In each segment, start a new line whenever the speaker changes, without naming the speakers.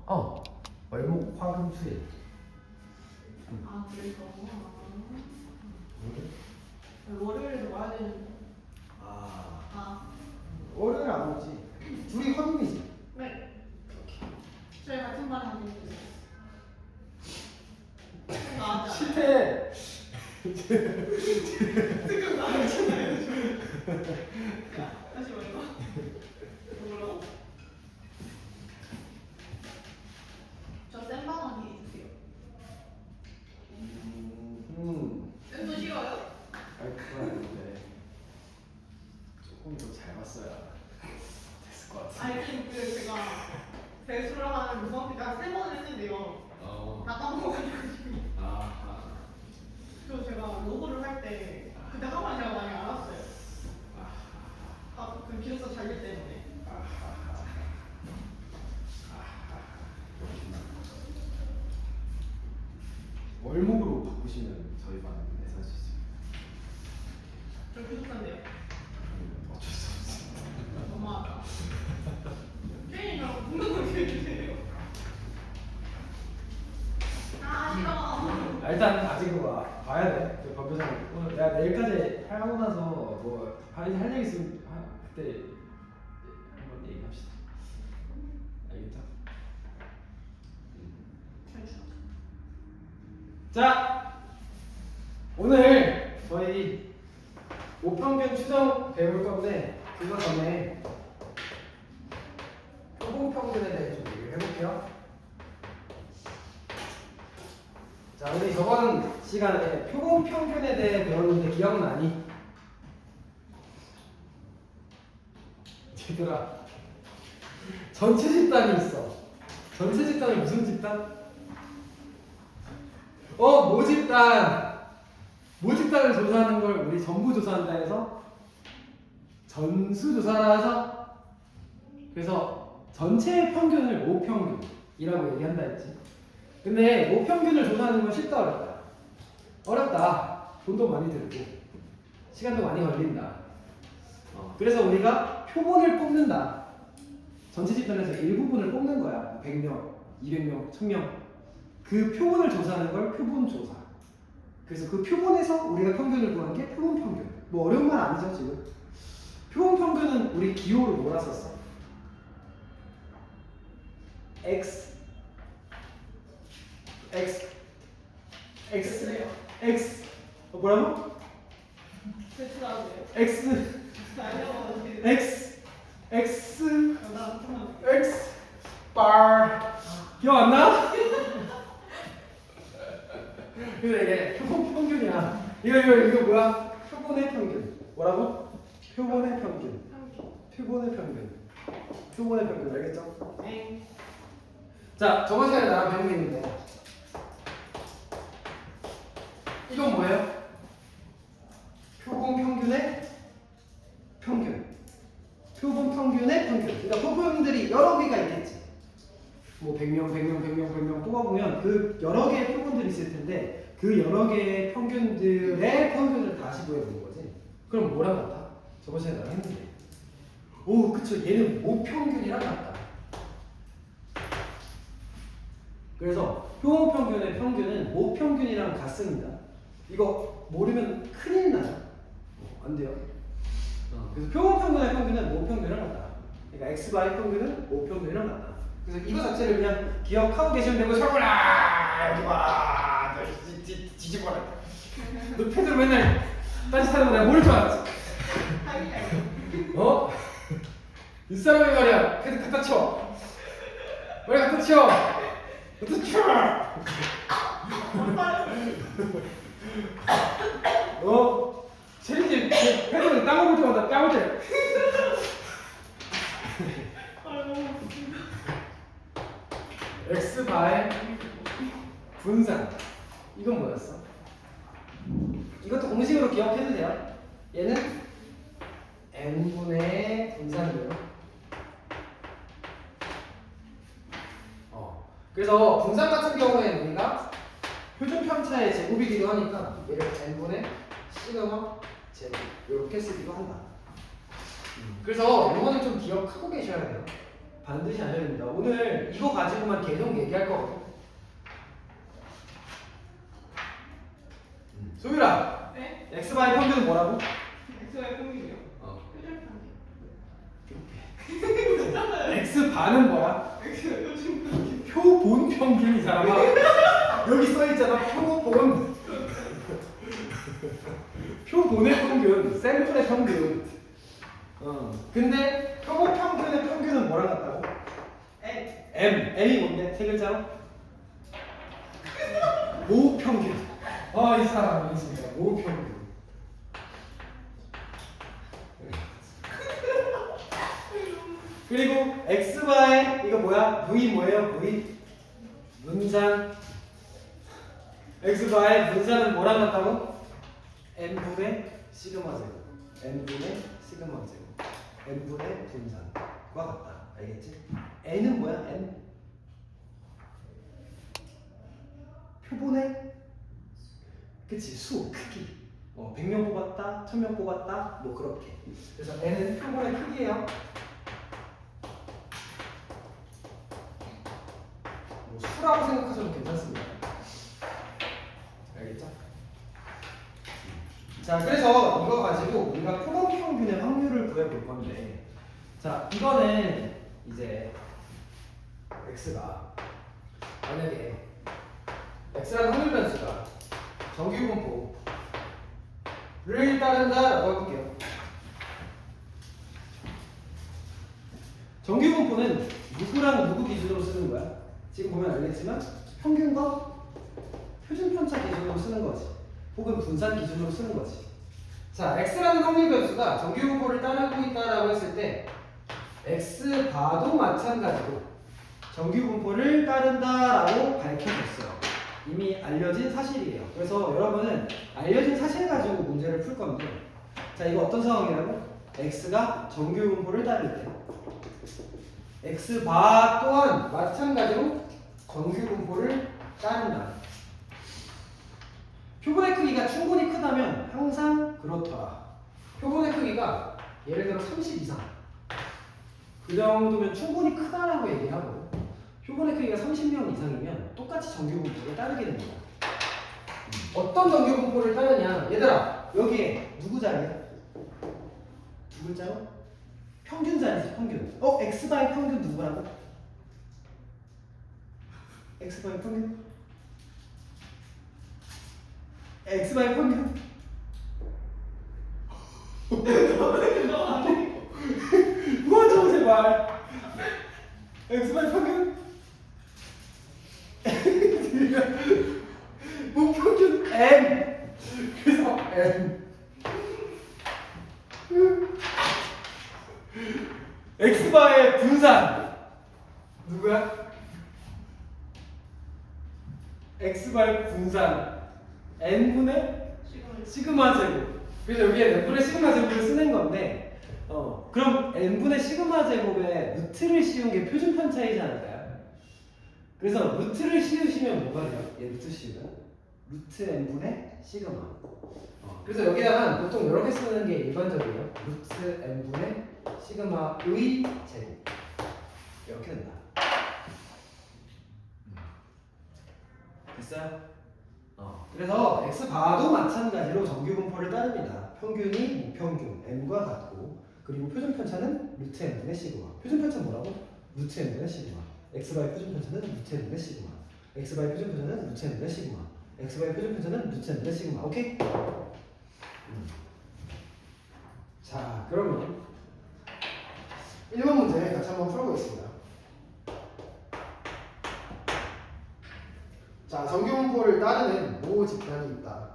월목 화금 수일.
아 그래서 월요일에 와야 되는데.
월요일 안 오지. 둘이 화금이지.
네. 저희 같은 반에 하고 있어요. 아,
실패.
지금 나왔잖아요. 다시 말해봐. 뭐라고? 저 센방언이 있어요. 센도 싫어요?
그건 아닌데 조금 더 잘 봤어야 됐을 것 같아.
아니 그 제가 배수를 한 무방비가 3번을 했는데요. 다 까먹어가지고. 또 제가 로고를 할 때 그때 한번 제가 많이 알았어요. 그 기록사 자료 때문에.
월목으로 바꾸시면 저희 반에 살 수 있습니다.
저 기록사인데요.
어쩔 수 없습니다.
너무하다. 게임이랑 공동으로 해주세요. 싫어.
일단 아직 봐야 돼. 그 법조상 오늘 내가 내일까지 하고 나서 뭐 할 얘기 있으면 그때 한번 얘기합시다. 알겠죠? 자, 오늘 저희 모평균 추정 배울 건데 그거 전에 표본평균에 대해 좀 얘기를 해볼게요. 자, 우리 저번 시간에 표본평균에 대해 배웠는데 기억나니? 얘들아, 전체 집단이 있어. 전체 집단은 무슨 집단? 모집단. 모집단을 조사하는 걸 우리 전부 조사한다 해서 전수조사라 해서 그래서 전체 평균을 모평균이라고 얘기한다 했지. 근데 모평균을 조사하는 건 쉽다 어렵다? 어렵다. 돈도 많이 들고 시간도 많이 걸린다. 그래서 우리가 표본을 뽑는다. 전체 집단에서 일부분을 뽑는 거야. 100명, 200명, 1000명. 그 표본을 조사하는 걸 표본조사. 그래서 그 표본에서 우리가 평균을 구하는 게 표본평균. 뭐 어려운 말 아니죠 지금? 표본평균은 우리 기호로 뭐라 썼어? X 뭐라고?
배수 나오세요?
X bar 기억 안 나? 그래서 이게 표본 평균이야. 이거 뭐야? 표본의 평균. 뭐라고? 표본의 평균. 표본의 평균 알겠죠?
네.
자, 저번 시간에 나랑 배운 게 있는데 이건 뭐예요? 표본 평균의 평균. 표본 평균의 평균. 그러니까 표본들이 여러 개가 있겠지. 뭐 100명 뽑아보면 그 여러 개의 표본들이 있을 텐데 그 여러 개의 평균들의 평균을 다시 구해보는 거지. 그럼 뭐랑 같아? 저번 시간에 나랑 했는데. 오, 그쵸. 얘는 모평균이랑 같다. 그래서 표본평균의 평균은 모평균이랑 같습니다. 이거 모르면 큰일 나요. 안 돼요. 그래서 표본평균의 평균은 모평균이랑 같다. 그러니까 x바의 평균은 모평균이랑 같다. 그래서 이거 자체를 그냥 기억하고 계시면 되고 설구라 여기 와 너 뒤집어라. 너 패드로 맨날 딴짓하는 거 내가 모를 줄 알았지. 이 사람이 말이야 패드 갖다 쳐. 왜 갖다 쳐? 갖다 쳐. 챌린지 패드를 따먹을 때마다 따먹을 x바의 분산. 이건 뭐였어? 이것도 공식으로 기억해도 돼요. 얘는 n분의 분산이에요. 그래서 분산 같은 경우에는 우리가 표준 편차의 제곱이기도 하니까 얘를 n분의 시그마 제곱 이렇게 쓰기도 한다. 그래서 이거는 좀 기억하고 계셔야 돼요. 반드시 아셔야 됩니다. 오늘 이거 가지고만 계속 얘기할 거거든. 소율아,
네?
x바의 평균은 뭐라고?
X의 평균이요? 표준 평균.
x 반은 뭐야?
X의 표준 평균.
표본 평균 이 사람아. 여기 써 있잖아. 표본. 표본의 평균, 샘플의 평균. 근데 표본 평균의 평균은 뭐랑 같다고? M이 뭔데? 세 글자로? 모 평균. 이 사람이 진짜 모 평균. 그리고 x바의 이거 뭐야? V 뭐예요? V 분산. x바의 분산은 뭐랑 같다고? n분의 시그마 제곱. n분의 시그마 제곱. n분의 분산과 같다. 알겠지? n은 뭐야? n 표본의 그치 수 크기. 100명 뽑았다, 1000명 뽑았다, 뭐 그렇게. 그래서 n은 표본의 크기예요. 뭐 수라고 생각하셔도 괜찮습니다. 알겠죠? 자, 그래서 이거 가지고 우리가 표본 평균의 확률을 구해볼 건데, 자, 이거는 이제 x가 만약에 x라는 확률 변수가 정규분포를 따른다라고 해볼게요. 정규분포는 누구랑 누구 기준으로 쓰는 거야? 지금 보면 알겠지만 평균과 표준편차 기준으로 쓰는 거지. 혹은 분산 기준으로 쓰는 거지. 자, x라는 확률 변수가 정규분포를 따르고 있다라고 했을 때 x바도 마찬가지로 정규분포를 따른다라고 밝혀졌어요. 이미 알려진 사실이에요. 그래서 여러분은 알려진 사실 가지고 문제를 풀 건데, 자, 이거 어떤 상황이라고? x가 정규분포를 따를 때 x바 또한 마찬가지로 정규분포를 따른다. 표본의 크기가 충분히 크다면 항상 그렇더라. 표본의 크기가 예를 들어 30 이상, 그 정도면 충분히 크다라고 얘기하고, 표본의 크기가 30명 이상이면 똑같이 정규분포를 따르게 됩니다. 어떤 정규분포를 따르냐? 얘들아, 여기에 누구 자리야? 두 글자로? 평균 자리지, 평균. x바의 평균 누구라고? x바의 평균? x바의 평균? 뭐하죠, 제발. x바의 평균? 목평균 m. 그래서 m. x바의 분산 누구야? x바의 분산 n분의 시그마 제곱. 그래서 여기에 n분의 시그마 제곱을 쓰는 건데, 그럼 n분의 시그마 제곱에 루트를 씌운 게 표준 편차이지 않을까요? 그래서 루트를 씌우시면 뭐가 돼요? 얘 루트 씌우면 루트 n분의 시그마. 그래서 여기다가 보통 이렇게 쓰는 게 일반적이에요. 루트 n분의 시그마의 제곱. 이렇게 된다. 됐어요? 그래서 x바도 마찬가지로 정규분포를 따릅니다. 평균이 무평균 n과 같고, 그리고 표준편차는 루트 n분의 시그마. 표준편차는 뭐라고? 루트 n분의 시그마. x바의 표준편차는 루트 n분의 시그마. x바의 표준편차는 루트 n분의 시그마. x바의 표준편차는 루트 n분의 시그마. 오케이? 자, 그러면 1번 문제 같이 한번 풀어보겠습니다. 자, 정규분포를 따르는 모 집단이 있다.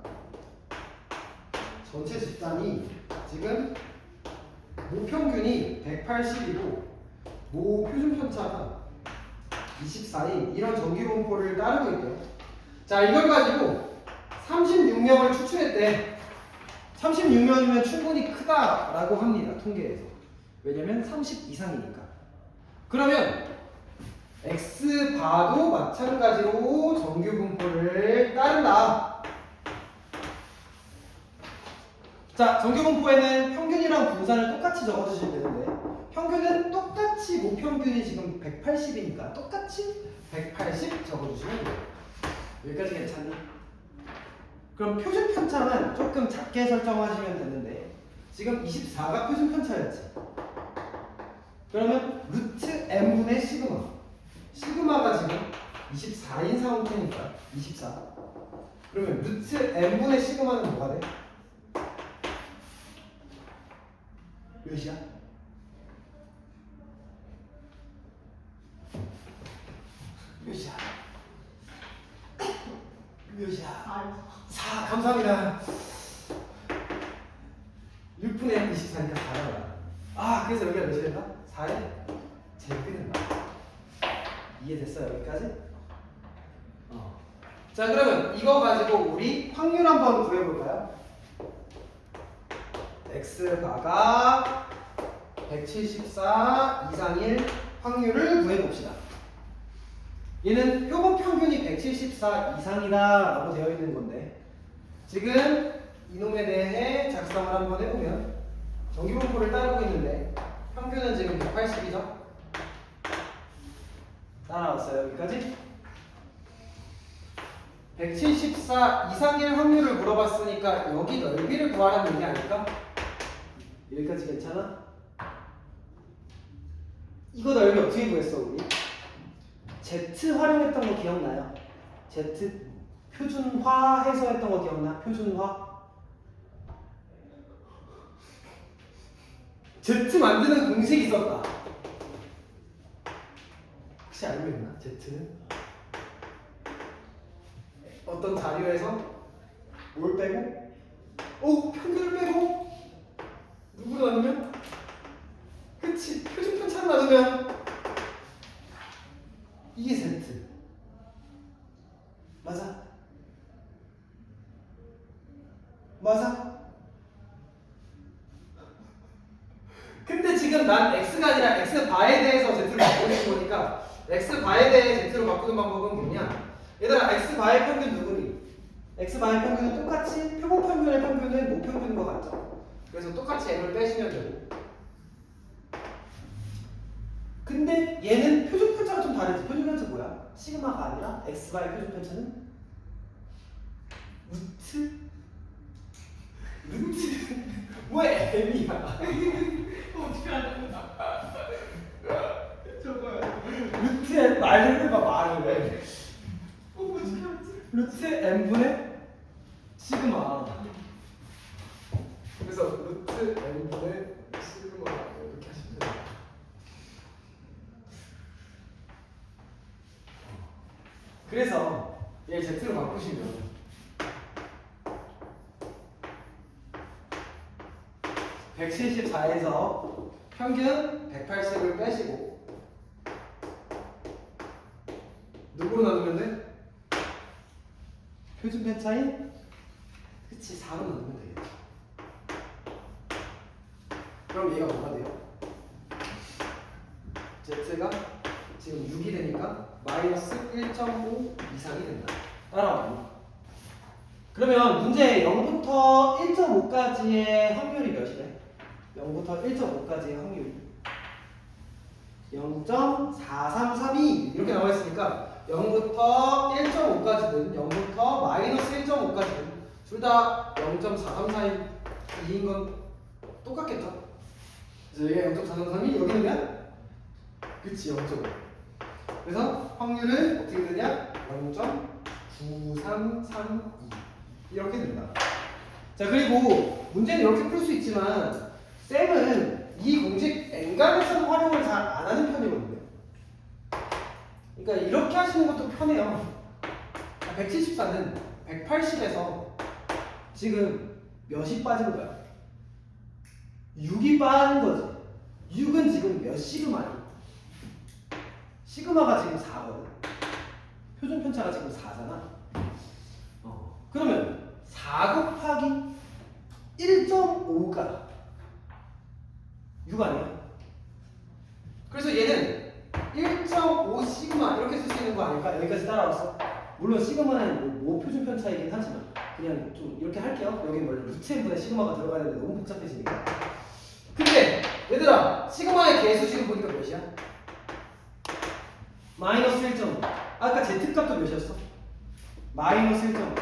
전체 집단이 지금 모평균이 180이고 모 표준편차가 24인 이런 정규분포를 따르고 있대요. 자, 이걸 가지고 36명을 추출했대. 36명이면 충분히 크다라고 합니다. 통계에서. 왜냐면 30 이상이니까. 그러면 x바도 마찬가지로 정규분포를 따른다. 자, 정규분포에는 평균이랑 분산을 똑같이 적어주시면 되는데, 평균은 똑같이 모평균이 지금 180이니까 똑같이 180 적어주시면 돼요. 여기까지 괜찮나? 그럼 표준 편차만 조금 작게 설정하시면 되는데 지금 24가 표준 편차였지. 그러면 루트 n분의 시그마. 시그마가 지금 24인 상태니까 24. 그러면 루트 n분의 시그마는 뭐가 돼? 몇이야? 몇이야? 몇이야? 4. 감사합니다. 6분의 24니까 4가 아, 그래서 여기가 몇이 된다? 4에 제곱이 된다. 이해됐어요? 여기까지? 자, 그러면 이거 가지고 우리 확률 한번 구해볼까요? x바가 174 이상일 확률을 구해봅시다. 얘는 표본 평균이 174 이상이다 라고 되어 있는 건데 지금 이놈에 대해 작성을 한번 해보면 정기분포를 따르고 있는데 평균은 지금 180이죠? 따라왔어요 여기까지? 174 이상일 확률을 물어봤으니까 여기 넓이를 구하라는 얘기 아닐까? 여기까지 괜찮아? 이거 넓이 어떻게 구했어 우리? Z 활용했던 거 기억나요? Z 표준화해서 했던 거 기억나? 표준화? Z 만드는 공식이 있었다. 혹시 알고 있나? Z는? 어떤 자료에서 뭘 빼고? 오! 평균을 빼고? 누구를 나누면? 그치! 표준 편차를 나누면 이게 Z 맞아? 맞아? 근데 지금 난 X가 아니라 X바에 대해서 Z로 바꾸는 거니까 X바에 대해 Z로 바꾸는 방법은 뭐냐? 얘들아 X바의 평균 누구니? X바의 평균은 똑같이 표본 평균의 평균은 모평균인 것 같죠? 그래서 똑같이 M을 빼시면 되고 근데 얘는 표준 편차가 좀 다르지. 표준 편차 뭐야? 시그마가 아니라 X바의 표준 편차는 루트? 왜 M이야?
어떻게 하냐? 저거요.
루트에 말을 해봐 말을 해.
어떻게 하지?
루트 n분의 시그마. 그래서 루트 n분의 시그마 이렇게 하시면 돼요. 그래서 얘 Z로 바꾸시면 174에서 평균 180을 빼시고 누구로 나누면 돼? 표준 편차인? 그치 4로 나누면 되겠지. 그럼 얘가 뭐가 돼요? Z가 지금 6이 되니까 마이너스 1.5 이상이 된다. 따라와요. 그러면 문제 0부터 1.5까지의 확률이 몇이래? 0부터 1.5까지의 확률이 0.4332 이렇게 나와 있으니까 0부터 1.5까지든 0부터 마이너스 1.5까지든 둘 다 0.4332인 건 똑같겠죠? 그래서 여기가 0.4332 여기는 몇? 그치 0.5. 그래서 확률은 어떻게 되냐? 0.9332 이렇게 된다. 자 그리고 문제는 이렇게 풀 수 있지만 쌤은 이 공식 N간에서는 활용을 잘 안 하는 편이거든요. 그러니까 이렇게 하시는 것도 편해요. 174는 180에서 지금 몇이 빠진 거야? 6이 빠진 거지. 6은 지금 몇 시그마니? 시그마가 지금 4거든. 표준 편차가 지금 4잖아. 그러면 4 곱하기 1.5가 6 아니야? 그래서 얘는 1.5 시그마 이렇게 쓸 수 있는 거 아닐까? 여기까지 따라왔어? 물론 시그마는 뭐 표준 편차이긴 하지만 그냥 좀 이렇게 할게요. 여기 원래 루트 n분의 시그마가 들어가야 되는데 너무 복잡해지니까. 근데 얘들아, 시그마의 개수 지금 보니까 몇이야? 마이너스 1.5. 아까 Z값도 몇이었어? 마이너스 1.5.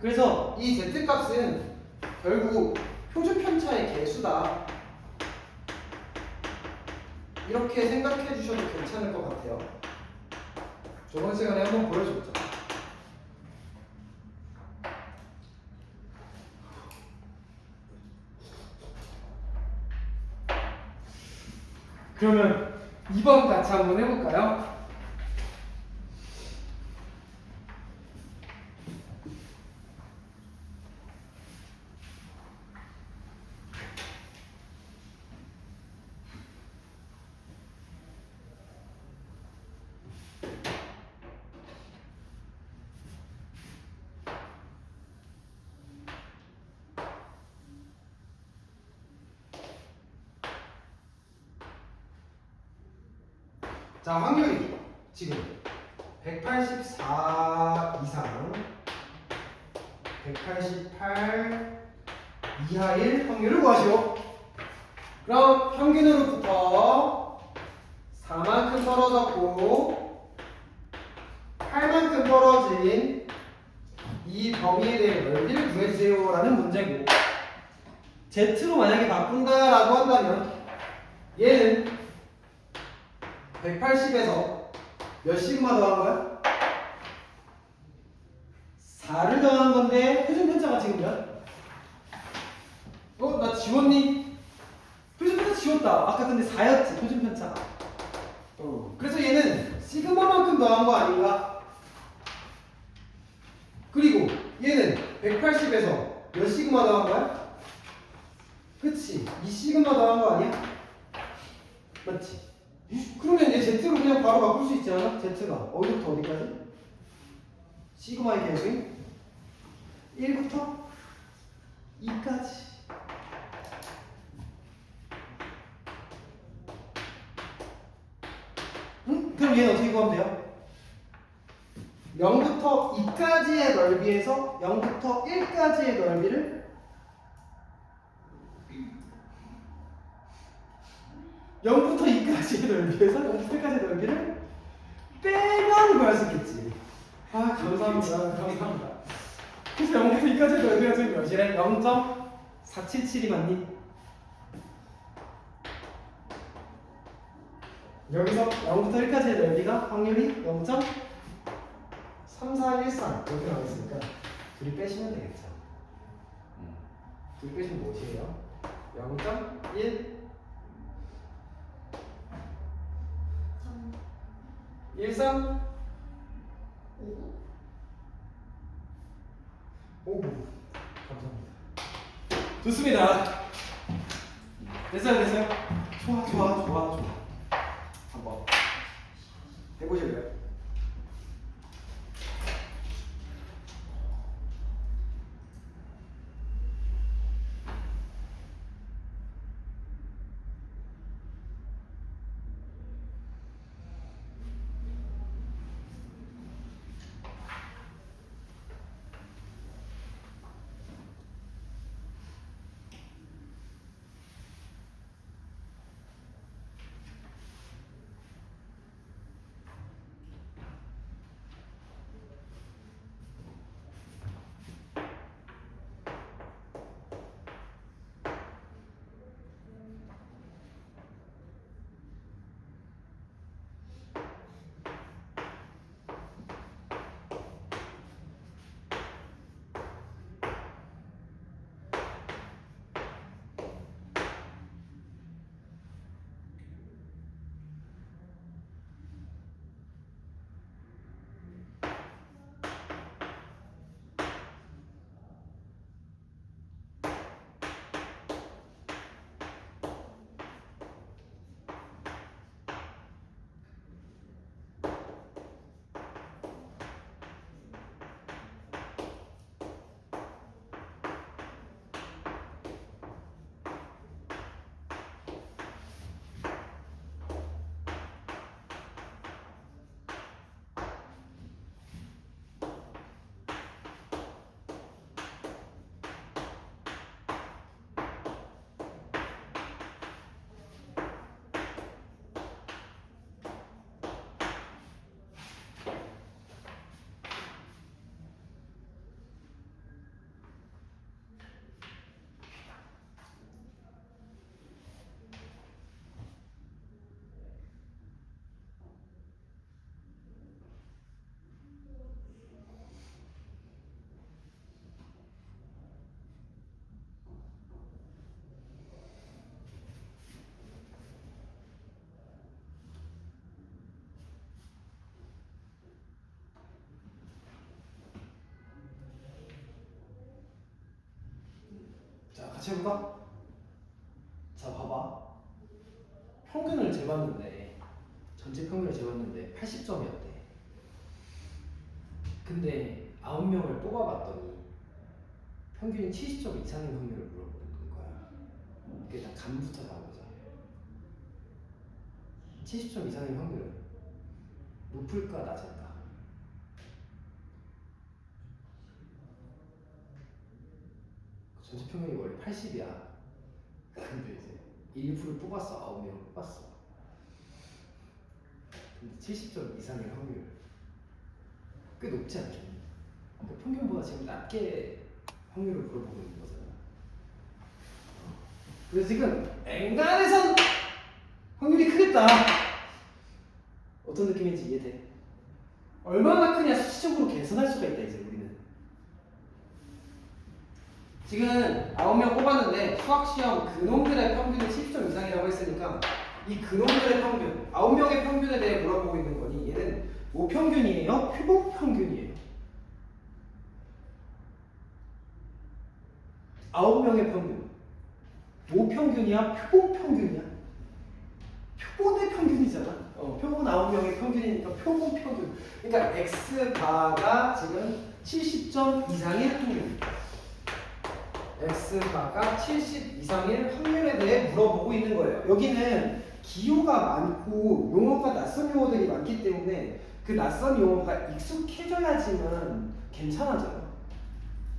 그래서 이 Z값은 결국 표준 편차의 개수다. 이렇게 생각해 주셔도 괜찮을 것 같아요. 저번 시간에 한번 보여줬죠. 그러면 2번 같이 한번 해볼까요? 자, 확률이 지금 184 이상, 188 이하일 확률을 구하시오. 그럼 평균으로부터 4만큼 떨어졌고 8만큼 떨어진 이 범위에 대해 넓이를 구해주세요 라는 문제고, Z로 만약에 바꾼다라고 한다면 얘는 180에서 몇 시그마 더한 거야? 4를 더한 건데 표준 편차가 지금 몇? 나 지웠니? 표준 편차 지웠다. 아까 근데 4였지 표준 편차가. 그래서 얘는 시그마만큼 더한 거 아닌가? 그리고 얘는 180에서 몇 시그마 더한 거야? 그치? 2시그마 더한 거 아니야? 맞지? 그러면 이제 Z로 그냥 바로 바꿀 수 있지 않아? Z가 어디부터 어디까지? 시그마의 개수인 1부터 2까지. 그럼 얘는 어떻게 구하면 돼요? 0부터 2까지의 넓이에서 0부터 1까지의 넓이를 0부터 2까지의 넓이에서 0부터 1까지의 넓이를 빼면 구할 수 있겠지. 아, 감사합니다. 감사합니다. 그래서 0부터 2까지의 넓이가 지금 몇이래? 0.477이 맞니? 여기서 0부터 1까지의 넓이가 확률이 0.3413 이렇게 나와있으니까 둘이 빼시면 되겠죠. 둘이 빼시면 무엇이에요? 0.1 13 5 감사합니다. 좋습니다. 됐어요. 좋아. 한번 해보실래요? 같이 해볼까? 자 봐봐. 평균을 재봤는데 전체 평균을 재봤는데 80점이었대. 근데 9명을 뽑아봤더니 평균이 70점 이상인 확률을 물어보는 거야. 그게 다 감부터 나오자. 70점 이상인 확률은 높을까 낮을까? 전체 평균이 원래 80이야. 근데 이제 일부를 뽑았어. 9명을 뽑았어. 근데 70점 이상의 확률 꽤 높지 않겠니? 그러니까 평균보다 지금 낮게 확률을 물어보고 있는 거잖아. 그래서 지금 엔간에선 확률이 크겠다. 어떤 느낌인지 이해돼? 얼마나 크냐 수치적으로 계산할 수가 있다 이제 우리는. 지금 9명 뽑았는데 수학시험 그놈들의 평균이 70점 이상이라고 했으니까 이 그놈들의 평균, 9명의 평균에 대해 물어보고 있는 거니 얘는 모평균이에요? 표본평균이에요? 9명의 평균 모평균이야? 표본평균이야? 표본의 평균이잖아. 표본 9명의 평균이니까 표본평균. 그러니까 X바가 지금 70점 이상의 확률, X바가 70 이상의 확률에 대해 물어보고 있는 거예요. 여기는 기호가 많고 용어가 낯선 용어들이 많기 때문에 그 낯선 용어가 익숙해져야지만 괜찮아져요.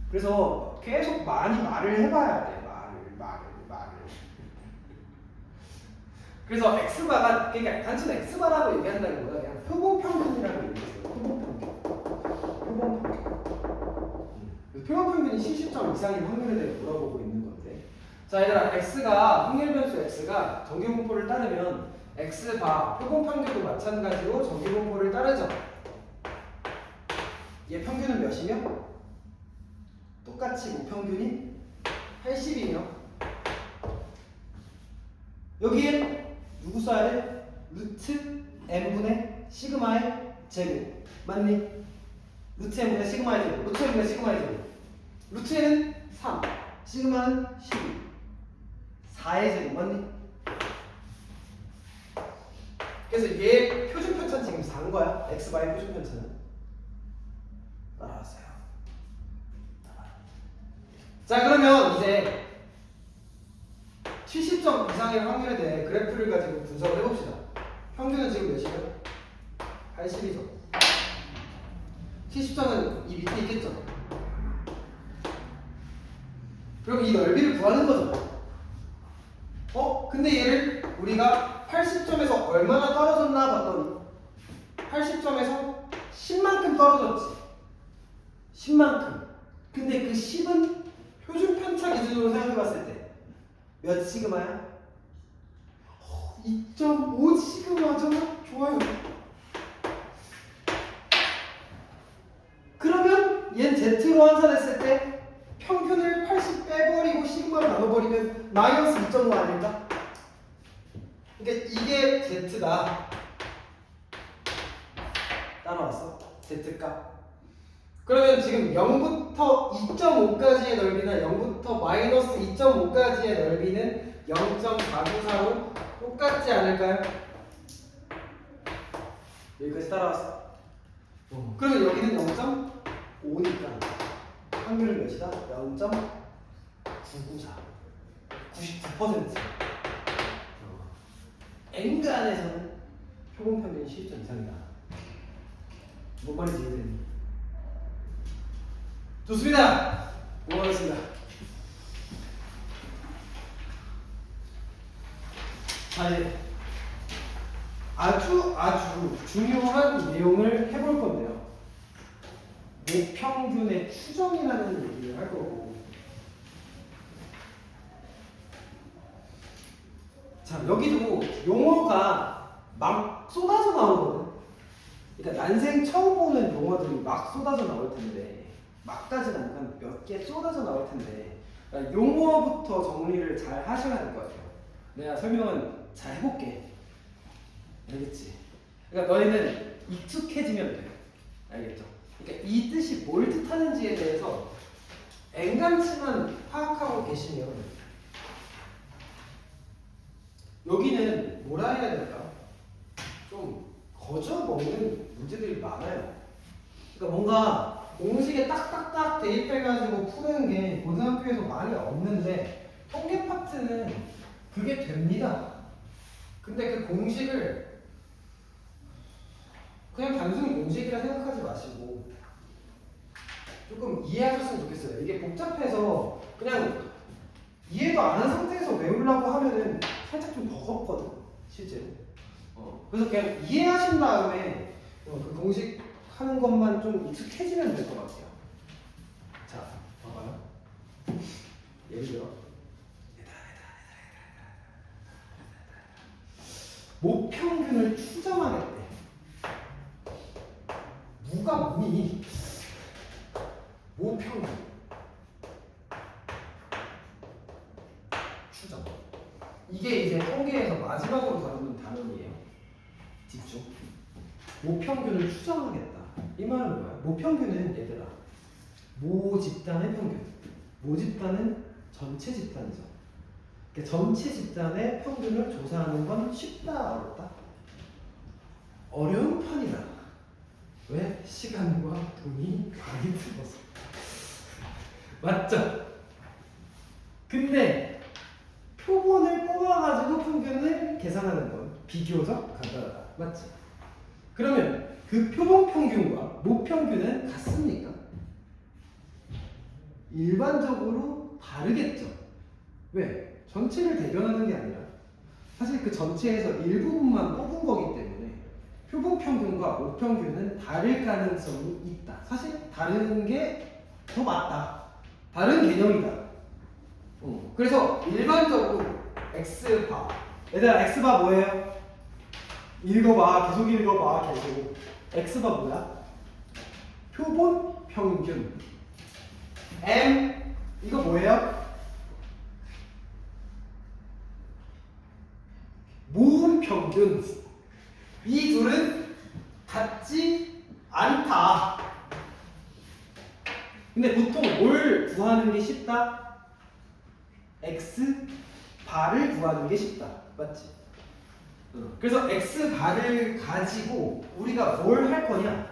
그래서 계속 많이 말을 해봐야 돼. 말을. 그래서 X바가 그러니까 단순 X바라고 얘기한다기보다 그냥 표본평균이라고 얘기했어요. 표본평균. 표본평균이 70점 이상인 확률에 대해 물어보고 있는 건데. 자 얘들아, X가 확률 변수 X가 정규분포를 따르면 X바 표본평균도 마찬가지로 정규분포를 따르죠. 얘 평균은 몇이며? 똑같이 모평균이 80이며 여기에 누구 써야 돼? 루트 n분의 시그마의 제곱 맞니? 루트 n분의 시그마의 제곱, 루트 n분의 시그마의 제곱. 루트 n은 3, 시그마는 12, 4의 제곱 맞니? 그래서 얘 표준 편차는 지금 4인 거야. x바의 표준 편차는. 따라왔어요. 자 그러면 이제 70점 이상의 확률에 대해 그래프를 가지고 분석을 해봅시다. 평균은 지금 몇이죠? 80이죠. 70점은 이 밑에 있겠죠. 그럼 이 넓이를 구하는 거죠. 근데 얘를 우리가 80점에서 얼마나 떨어졌나 봤더니 80점에서 10만큼 떨어졌지. 10만큼. 근데 그 10은 표준 편차 기준으로 생각해 봤을 때 몇 시그마야? 2.5 시그마잖아? 좋아요. 그러면 얘는 Z로 환산했을 때 평균을 80 빼버리고 시그마로 나눠버리면 마이너스 2.5 아닌가? 그러니까 이게 Z다. 따라왔어? Z값. 그러면 지금 0부터 2.5까지의 넓이나 0부터 마이너스 2.5까지의 넓이는 0.494로 똑같지 않을까요? 여기까지 따라왔어. 그러면 여기는 0.5니까 확률은 몇이다? 0.994. 99%. N간에서는 표본평균이 70점 이상이다. 뭔 말인지 이해되니? 좋습니다. 고맙습니다. 자 이제 아주 중요한 내용을 해볼 건데요. 모평균의 추정이라는 얘기를 할 거고. 자 여기도 용어가 막 쏟아져 나오거든. 그러니까 난생 처음 보는 용어들이 막 쏟아져 나올 텐데. 막까지는 아니면 몇 개 쏟아져 나올 텐데 그러니까 용어부터 정리를 잘 하셔야 될 것 같아요. 내가 설명은 잘 해볼게. 알겠지? 그러니까 너희는 익숙해지면 돼. 알겠죠? 그러니까 이 뜻이 뭘 뜻하는지에 대해서 엔간치만 파악하고 계시면 여기는 뭐라 해야 될까? 좀 거저 먹는 문제들이 많아요. 그러니까 뭔가 공식에 딱딱딱 대입해가지고 푸는 게 고등학교에서 많이 없는데 통계 파트는 그게 됩니다. 근데 그 공식을 그냥 단순히 공식이라 생각하지 마시고 조금 이해하셨으면 좋겠어요. 이게 복잡해서 그냥 이해도 안 한 상태에서 외우려고 하면은 살짝 좀 버겁거든, 실제로. 그래서 그냥 이해하신 다음에 그 공식 하는 것만 좀 익숙해지면 될 것 같아요. 자, 봐봐요. 예를 들어 모평균을 추정하겠대. 누가 뭐니? 모평균 추정. 이게 이제 통계에서 마지막으로 다루는 단원이에요. 집중. 모평균을 추정하겠다. 이 말은 뭐야? 모평균은 얘들아, 모 집단의 평균. 모 집단은 전체 집단이죠. 그러니까 전체 집단의 평균을 조사하는 건 쉽다, 어렵다? 어려운 편이다. 왜? 시간과 돈이 많이 들어서. 맞죠? 근데 표본을 뽑아가지고 평균을 계산하는 건 비교적 간단하다. 맞지? 그러면 그 표본 평균과 모평균은 같습니까? 일반적으로 다르겠죠. 왜? 전체를 대변하는 게 아니라 사실 그 전체에서 일부분만 뽑은 거기 때문에 표본 평균과 모평균은 다를 가능성이 있다. 사실 다른 게 더 맞다. 다른 개념이다. 그래서 일반적으로 X바, 얘들아 X바 뭐예요? 읽어봐, 계속 읽어봐, 계속. X바 뭐야? 표본 평균. M 이거 뭐예요? 모음 평균. 이 둘은 같지 않다. 근데 보통 뭘 구하는 게 쉽다? X 바를 구하는 게 쉽다. 맞지? 그래서 X 바를 가지고 우리가 뭘 할 거냐?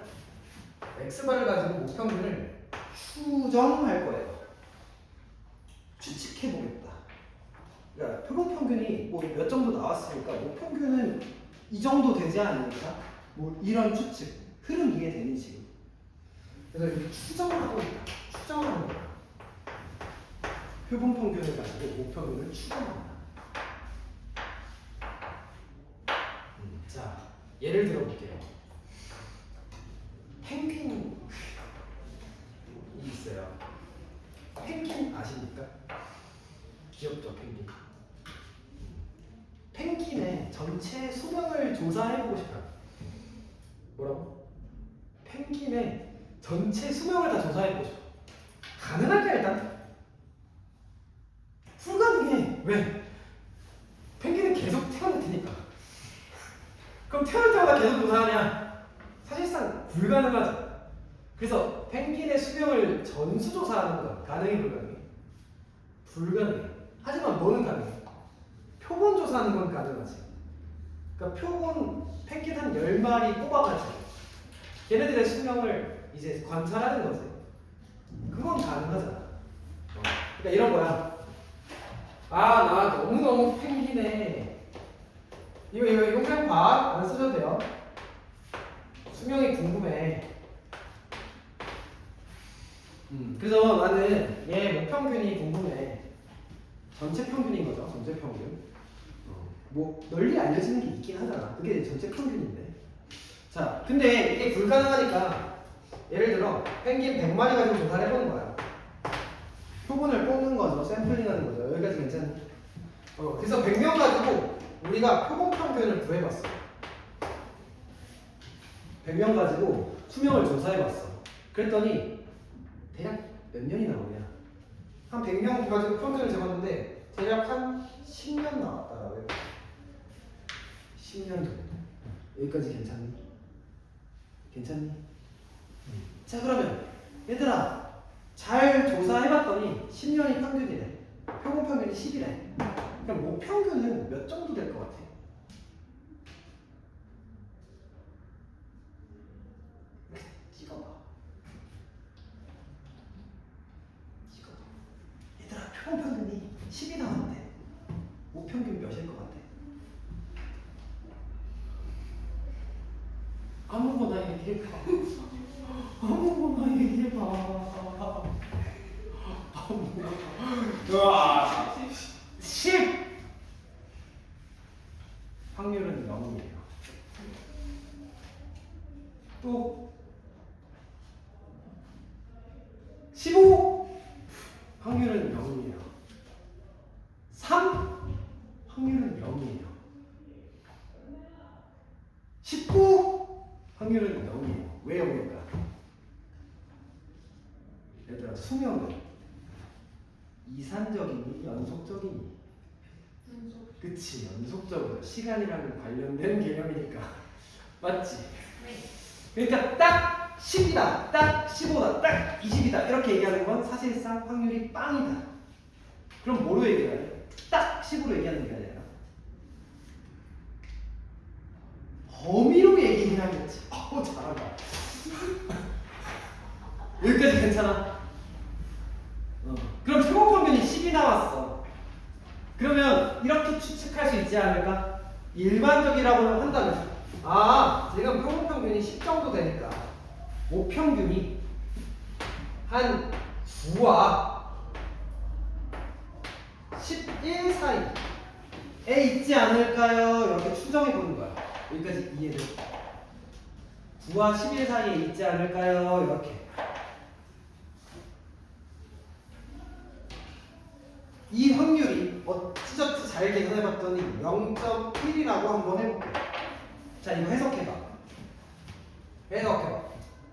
X 바를 가지고 모평균을 추정할 거예요. 추측해 보겠다. 그러니까 표본 평균이 뭐 몇 정도 나왔으니까 모평균은 이 정도 되지 않을까? 뭐 이런 추측, 흐름 이해되니 지금? 그래서 이렇게 추정을 하고 있다. 추정하는 거야. 표본 평균을 가지고 모평균을 추정한다. 자, 예를 들어 볼게요. 펭귄이 있어요. 펭귄 아십니까? 귀엽죠, 펭귄. 펭귄의 전체 수명을 조사해보고 싶어요. 뭐라고? 펭귄의 전체 수명을 다 조사해보고 싶어. 가능할까 일단? 불가능해. 왜? 펭귄은 계속 태어날 테니까. 그럼 태어날 때마다 계속 조사하냐? 사실상 불가능하죠. 그래서 펭귄의 수명을 전수조사하는 건 가능해, 불가능해? 불가능해. 하지만 뭐는 가능해? 표본 조사하는 건 가능하지. 그러니까 표본 펭귄 한 10마리 뽑아가지고 걔네들의 수명을 이제 관찰하는 거지. 그건 가능하잖아. 그러니까 이런 거야. 아, 나 너무너무 펭귄에 이거 그냥 봐. 안 쓰셔도 돼요. 수명이 궁금해. 그래서 나는 얘 모평균이 궁금해. 전체 평균인 거죠. 전체 평균. 뭐 널리 알려지는 게 있긴 하잖아. 그게 전체 평균인데. 자, 근데 이게 불가능하니까 예를 들어 펭귄 100마리 가지고 조사를 해보는 거야. 표본을 뽑는 거죠. 샘플링하는 거죠. 여기까지 괜찮니? 그래서 100명 가지고 우리가 표본 평균을 구해봤어. 100명 가지고 수명을 조사해봤어. 그랬더니 대략 몇 년이 나오냐? 한 100명 가지고 평균을 재봤는데 대략 한 10년 나왔더라고요. 10년 정도. 여기까지 괜찮니? 괜찮니? 자, 그러면 얘들아 잘 조사해봤더니 10년이 평균이래. 표본 평균이 10이래. 그럼 모평균은 몇 정도 될 것 같아? 찍어봐. 찍어봐. 얘들아, 표본평균이 10이 나왔는데 모평균 몇일 것 같아? 아무거나 얘기해봐. 아무거나 얘기해봐. 아무거나. 10! 확률은 0이에요. 또 15! 확률은 0이에요. 3! 확률은 0이에요. 19! 확률은 0이에요. 왜 0일까? 얘들아, 수명은 이산적이니 연속적이니? 그치, 연속적으로 시간이랑 관련된 개념이니까. 맞지? 그러니까 딱 10이다, 딱 15다, 딱 20이다 이렇게 얘기하는 건 사실상 확률이 빵이다. 그럼 뭐로 얘기해야 돼? 딱 10으로 얘기하는 게 아니라 범위로 얘기해야겠지. 잘한다. 여기까지 괜찮아? 그럼 표본평균이 10이 나왔어. 그러면 이렇게 추측할 수 있지 않을까? 일반적이라고 한다면 지금 표본평균이 10 정도 되니까 모평균이 한 9와 11 사이에 있지 않을까요? 이렇게 추정해 보는 거야. 여기까지 이해돼? 9와 11 사이에 있지 않을까요? 이렇게. 이 확률이 찢어지 잘 계산해봤더니 0.1이라고 한번 해볼게. 자, 이거 해석해봐.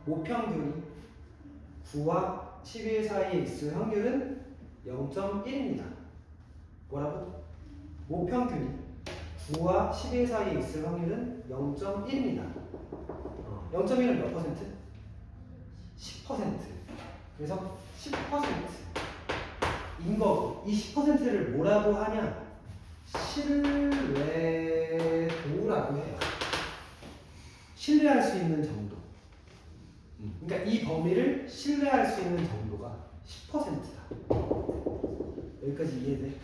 모평균이 9와 11 사이에 있을 확률은 0.1입니다. 뭐라고? 모평균이 9와 11 사이에 있을 확률은 0.1입니다. 0.1은 몇 퍼센트? 10%. 그래서 10%인 거고, 이 10%를 뭐라고 하냐? 신뢰도라고 해요. 신뢰할 수 있는 정도. 그러니까 이 범위를 신뢰할 수 있는 정도가 10%다. 여기까지 이해돼?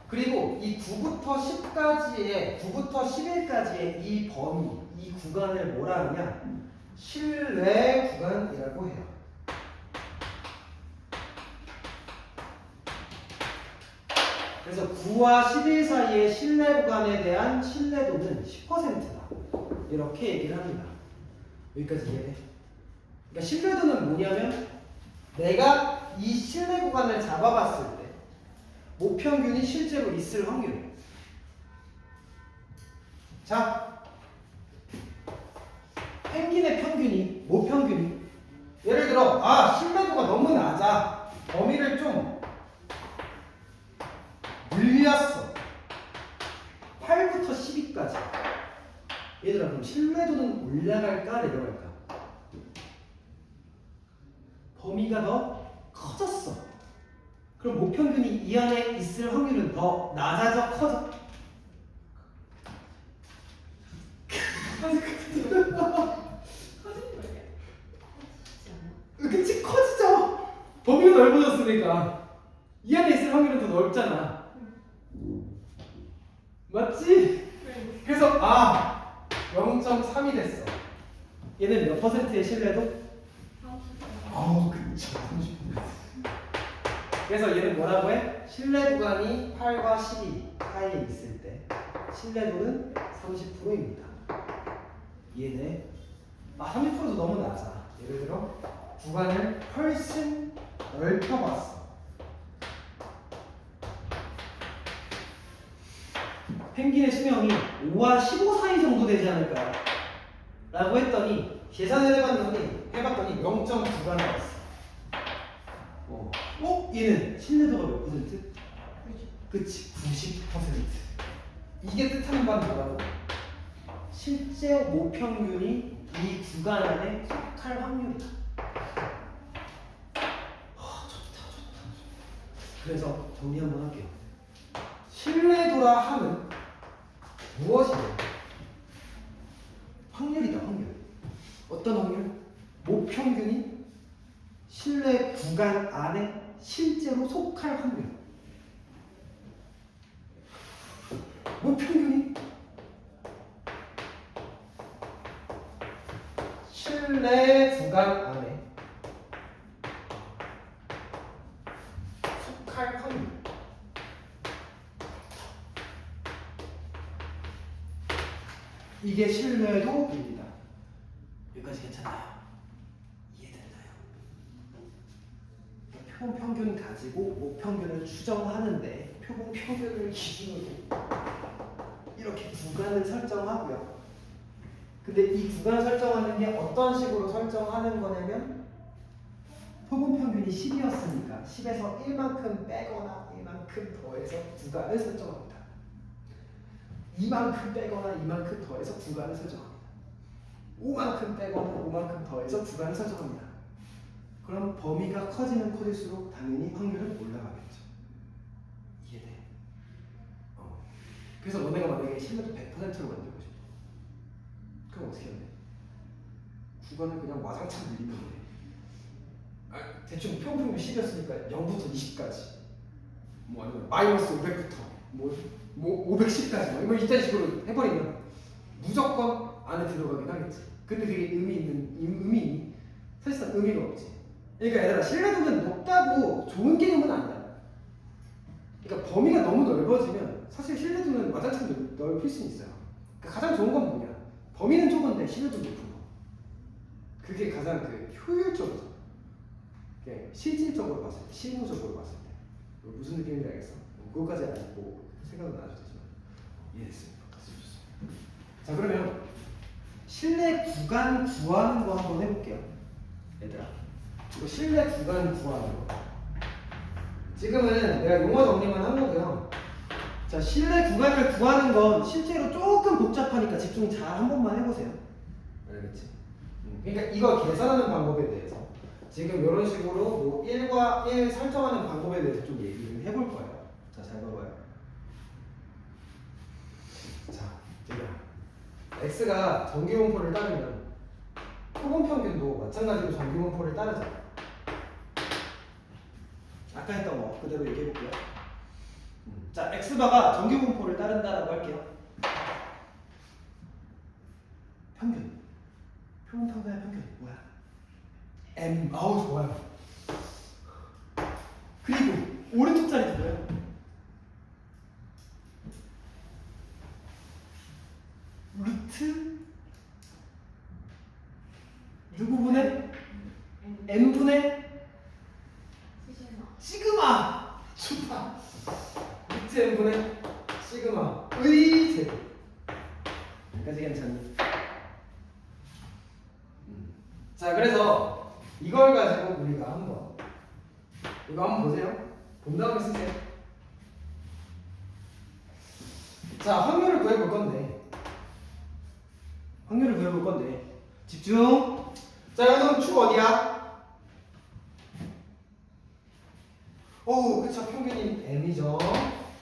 그리고 이 9부터 10까지의 9부터 11까지의 이 범위, 이 구간을 뭐라 하냐? 신뢰 구간이라고 해요. 그래서 9와 11 사이의 신뢰 구간에 대한 신뢰도는 10%다. 이렇게 얘기를 합니다. 여기까지 이해돼? 그러니까 신뢰도는 뭐냐면 내가 이 신뢰 구간을 잡아봤을 때 모평균이 실제로 있을 확률. 자, 펭귄의 평균이, 모평균이 예를 들어 신뢰도가 너무 낮아. 범위를 좀 늘렸어. 8부터 12까지. 얘들아, 그럼 신뢰도는 올라갈까 내려갈까? 범위가 더 커졌어. 그럼 모평균이 이 안에 있을 확률은 더 낮아져, 커져? 그치, 커지죠. 범위가 넓어졌으니까 이 안에 있을 확률은 더 넓잖아. 맞지? 그래서 0.3이 됐어. 얘는 몇 퍼센트의 신뢰도? 그쵸. 30%. 그래서 얘는 뭐라고 해? 신뢰 구간이 8과 12 사이에 있을 때 신뢰도는 30%입니다. 이해돼? 30%도 너무 낮아. 예를 들어 구간을 훨씬 넓혀봤어. 펭귄의 수명이 5와 15 사이 정도 되지 않을까요? 라고 했더니 계산을 해봤더니 0.9가 나왔어. 얘는 신뢰도가 몇 퍼센트? 그치, 90%. 이게 뜻하는 바는 뭐라고? 실제 모평균이 이 구간 안에 속할 확률이다. 좋다. 그래서 정리 한번 할게요. 신뢰도라 함은 무엇이냐? 확률이다, 확률. 어떤 확률? 모평균이 신뢰 구간 안에 실제로 속할 확률. 모평균이 신뢰 구간 안에 속할 확률. 이게 신뢰도 비율이다. 여기까지 괜찮나요? 이해됐나요? 표본 평균 가지고 모평균을 추정하는데 표본 평균을 기준으로 이렇게 구간을 설정하고요. 근데 이 구간을 설정하는 게 어떤 식으로 설정하는 거냐면 표본 평균이 10이었으니까 10에서 1만큼 빼거나 1만큼 더해서 구간을 설정합니다. 2만큼 빼거나 2만큼 더해서 구간을 설정합니다. 5만큼 빼거나 5만큼 더해서 구간을 설정합니다. 그럼 범위가 커지면 커질수록 당연히 확률은 올라가겠죠. 이해돼? 그래서 너네가 만약에 신뢰도 100%로 만들고 싶어. 그럼 어떻게 해야 돼? 구간을 그냥 와장창 늘리면 돼. 대충 평균 10이었으니까 0부터 20까지. 뭐 아니면 마이너스 500부터 뭐 510까지 뭐 이딴 식으로 해버리면 무조건 안에 들어가긴 하겠지. 근데 그게 의미 사실상 의미가 없지. 그러니까 얘들아 신뢰도는 높다고 좋은 개념은 아니야. 그러니까 범위가 너무 넓어지면 사실 신뢰도는 와장창 넓힐 수 있어요. 그러니까 가장 좋은 건 뭐냐? 범위는 좁은데 신뢰도 높은 거. 그게 가장 그 효율적이죠. 실질적으로 봤을 때, 실무적으로 봤을 때 무슨 느낌인지 알겠어? 그것까지 알고 생각은 안 하셔도 되지만 이해됐습니다. 자 그러면 신뢰 구간 구하는 거 한번 해볼게요. 얘들아 이거 신뢰 구간 구하는 거 지금은 내가 용어 정리만 한 거고요. 자 신뢰 구간을 구하는 건 실제로 조금 복잡하니까 집중 잘 한 번만 해보세요. 알겠지? 그러니까 이거 계산하는 방법에 대해서 지금 이런 식으로 뭐 1과 1 설정하는 방법에 대해서 좀 얘기를 해볼 거예요. 자, 잘 봐봐요. 자, 얘들아. x가 정기분포를 따르면 표본 평균도 마찬가지로 정기분포를 따르잖아. 아까 했던 거 그대로 얘기해 볼게요. 자, x바가 정기분포를 따른다라고 할게요. 평균. 표본 평균의 평균 뭐야? M. 아우 좋아요. 그리고 오른쪽 자리 뭐예요? 루트 누구분의 n분의 시그마. 좋다. 루트 n분의 시그마의 제곱. 여기까지 괜찮니? 자 그래서 이걸 가지고 우리가 한번 이거 한번 보세요. 본 다음에 쓰세요. 자 확률을 구해볼 건데 집중. 자 여러분 축 어디야? 오 그쵸 평균이 m이죠.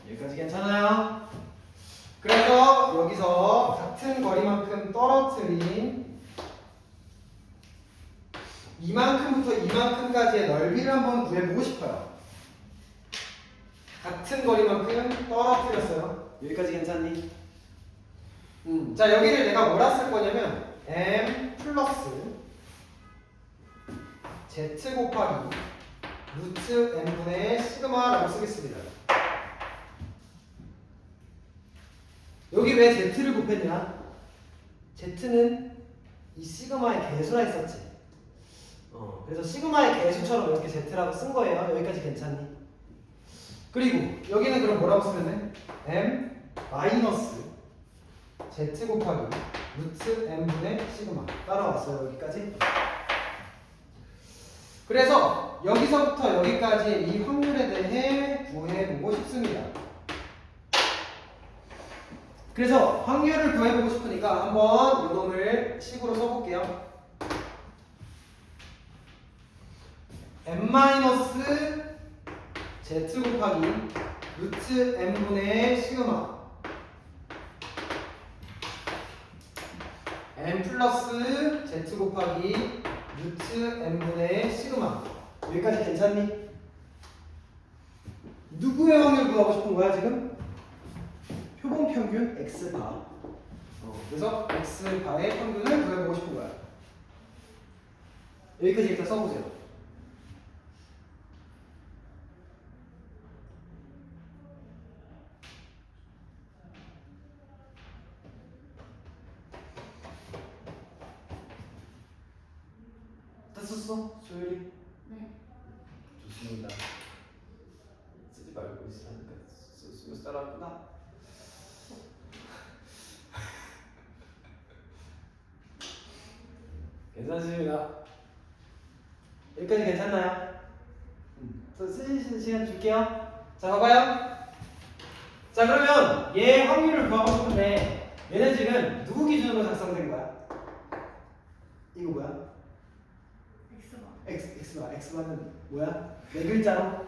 여기까지 괜찮아요. 그래서 여기서 같은 거리만큼 떨어뜨린 이만큼부터 이만큼까지의 넓이를 한번 구해보고 싶어요. 같은 거리만큼 떨어뜨렸어요. 여기까지 괜찮니? 자 여기를 내가 뭐라 쓸 거냐면 m 플러스 z 곱하기 루트 n분의 시그마라고 쓰겠습니다. 여기 왜 z를 곱했냐? z는 이 시그마의 개수라 했었지. 그래서 시그마의 개수처럼 이렇게 z라고 쓴 거예요. 여기까지 괜찮니? 그리고 여기는 그럼 뭐라고 쓰면 돼? m 마이너스 z 곱하기 루트 m분의 시그마 따라왔어요. 여기까지. 그래서 여기서부터 여기까지 이 확률에 대해 구해보고 싶습니다. 그래서 확률을 구해보고 싶으니까 한번 이놈을 식으로 써볼게요. m-z 곱하기 루트 n분의 시그마 n 플러스 z 곱하기 루트 n분의 시그마. 여기까지 괜찮니? 누구의 확률 구하고 싶은 거야 지금? 표본 평균 x바. 그래서 x바의 평균을 구해보고 싶은 거야. 여기까지 일단 써보세요. 다 썼어? 소율이?
네.
좋습니다. 쓰지 말고 있으라니까 쓰면서 따라왔구나. 괜찮습니다. 여기까지 괜찮나요? 쓰시는 시간 줄게요. 자, 봐봐요. 자, 그러면 얘 확률을 구하고 싶은데 얘는 지금 누구 기준으로 작성된 거야? 이거 뭐야?
X바.
X바는 뭐야? 네 글자로?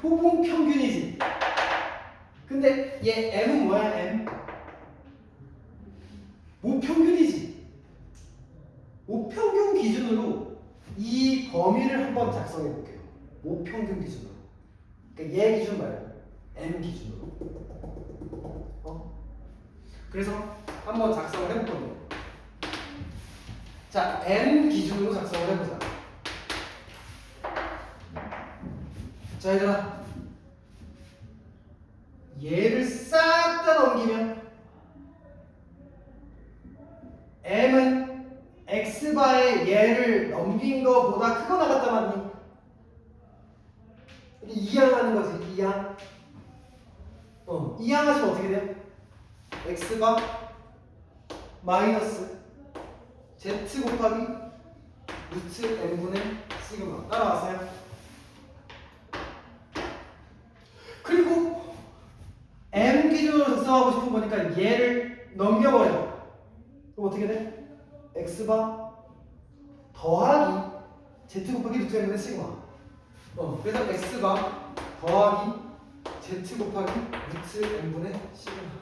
포공 평균이지. 근데 얘 M은 뭐야? M? 모평균이지. 모평균 기준으로 이 범위를 한번 작성해 볼게요. 모평균 기준으로. 그러니까 얘 기준 말고 M 기준으로. 그래서 한번 작성을 해볼 건데. 자, M 기준으로 작성을 해보자. 자, 얘들아. 얘를 싹 다 넘기면 M은 X바의 얘를 넘긴 거보다 크거나 같다 맞니? 이항하는 거지, 이항. 이항하시면 어떻게 돼요? X바 마이너스 Z 곱하기 루트 n분의 시그마. 따라왔어요? 그리고 M 기준으로 작성하고 싶은 거니까 얘를 넘겨버려. 그럼 어떻게 돼? X바 더하기 Z 곱하기 루트 n분의 시그마. 그래서 X바 더하기 Z 곱하기 루트 n분의 시그마.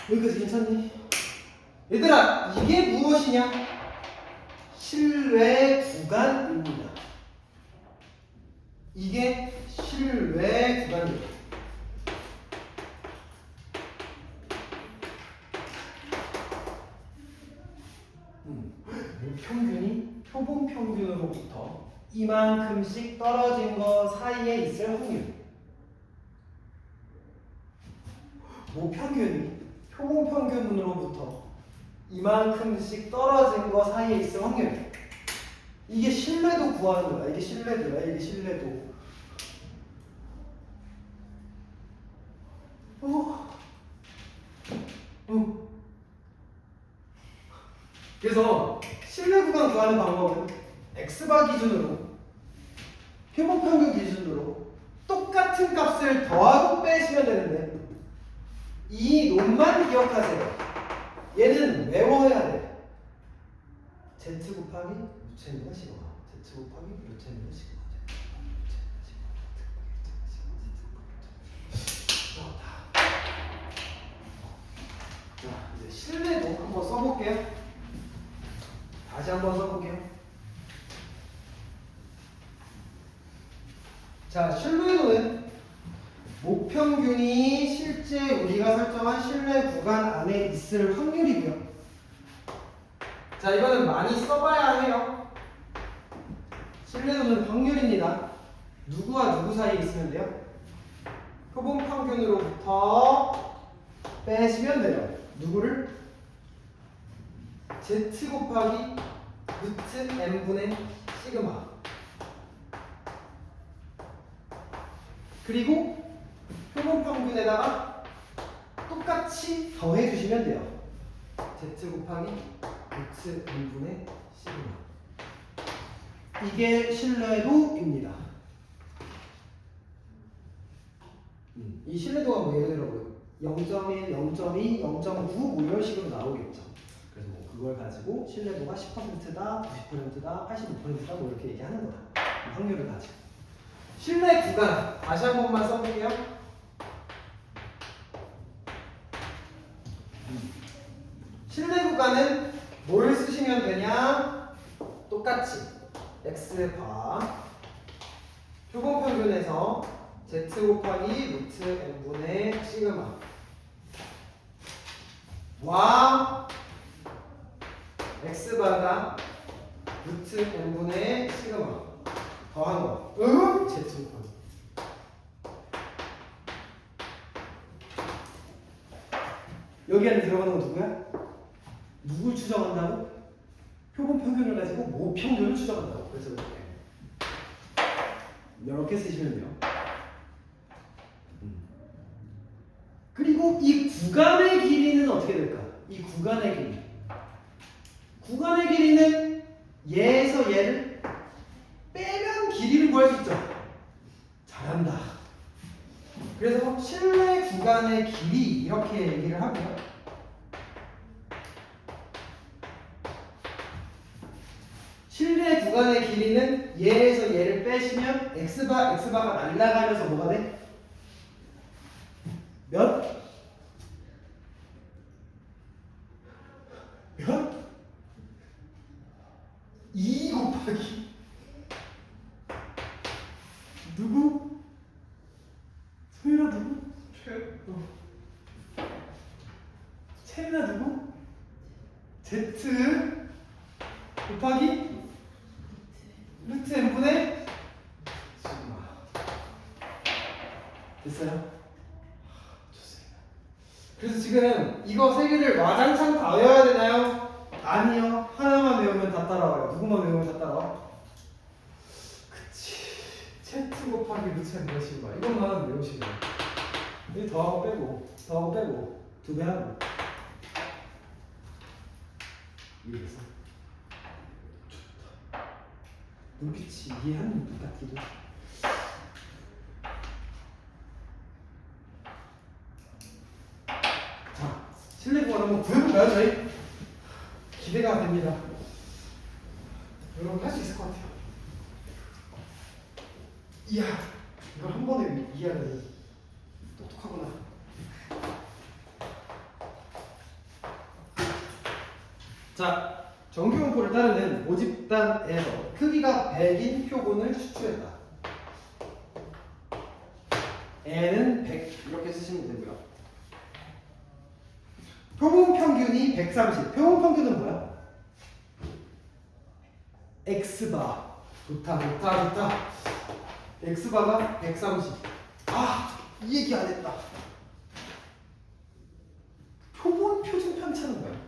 여기까지 괜찮니? 얘들아, 이게 무엇이냐? 실외 구간입니다. 이게 실외 구간입니다. 평균이 표본 평균으로부터 이만큼씩 떨어진 거 사이에 있을 확률. 모평균이 표본 평균으로부터 이만큼씩 떨어진 거 사이에 있을 확률. 이게 신뢰도 구하는 거야. 이게 신뢰도야. 이게 신뢰도. 그래서 신뢰 구간 구하는 방법은 X바 기준으로, 표본 평균 기준으로 똑같은 값을 더하고 빼시면 되는데 이 놈만 기억하세요. 얘는 외워야 돼. Z 곱하기 루트n분의 시그마. Z 곱하기 루트n분의 시그마. 자, 이제 실내도 한번 써볼게요. 다시 한번 써볼게요. 자, 실내도는 모평균이 실제 우리가 설정한 실내 구간 안에 있을 확률이고요. 자, 이거는 많이 써봐야 해요. 실내도는 확률입니다. 누구와 누구 사이에 있으면 돼요? 표본 평균으로부터 빼시면 돼요. 누구를? Z 곱하기 루트 n분의 시그마. 그리고 표본 평균에다가 똑같이 더해 주시면 돼요. Z 곱하기 루트 n분의 시그마. 이게 신뢰도입니다. 이 신뢰도가 뭐 예를 들어 0.1, 0.2, 0.9 뭐 이런 식으로 나오겠죠. 그래서 뭐 그걸 가지고 신뢰도가 10%다, 90%다, 85%다 뭐 이렇게 얘기하는 거다. 확률을 가지고. 실내 구간 다시 한 번만 써볼게요. 실내 구간은 뭘 쓰시면 되냐? 똑같이 x바 표본 평균에서 z 곱하기 루트 n분의 시그마 와 x바가 루트 n분의 시그마 더한 거 z 곱하기 여기 안에 들어가는 건 누구야? 누굴 추정한다고? 표본 평균을 가지고 모평균을 추정한다고. 그래서 이렇게 쓰시면 돼요. 그리고 이 구간의 길이는 어떻게 될까? 이 구간의 길이. 구간의 길이는 얘에서 얘를 빼면 길이를 구할 수 있죠. 잘한다. 그래서 실내 구간의 길이 이렇게 얘기를 하고요. 실내 구간의 길이는 얘에서 얘를 빼시면 x바가 날아가면서 뭐가 돼? 몇? 몇? 2 곱하기 누구? 소율아 누구? 채민아 누구? Z 곱하기 루트 n분의 시그마. 됐어요? 좋습니다. 그래서 지금 이거 세 개를 와장창 다 외워야 되나요? 아니요. 하나만 외우면 다 따라와요. 누구만 외우면 다 따라와? 그치. Z 곱하기 루트 n분의 시그마. 이것만 외우시면 이 더하고 빼고 2배 하고 이래서 눈빛이 이해하는 것 같기도. 자, 실내 구간 한번 구해볼까요, 저희? 기대가 됩니다. 여러분 할 수 있을 것 같아요. 이야, 이걸 한 번에 이해하다니 똑똑하구나. 자. 정규분포를 따르는 모집단에서 크기가 100인 표본을 추출했다. n은 100 이렇게 쓰시면 되고요. 표본 평균이 130. 표본 평균은 뭐야? x바. 좋다. x바가 130. 아, 이 얘기 안 했다. 표본 표준 편차는 뭐야?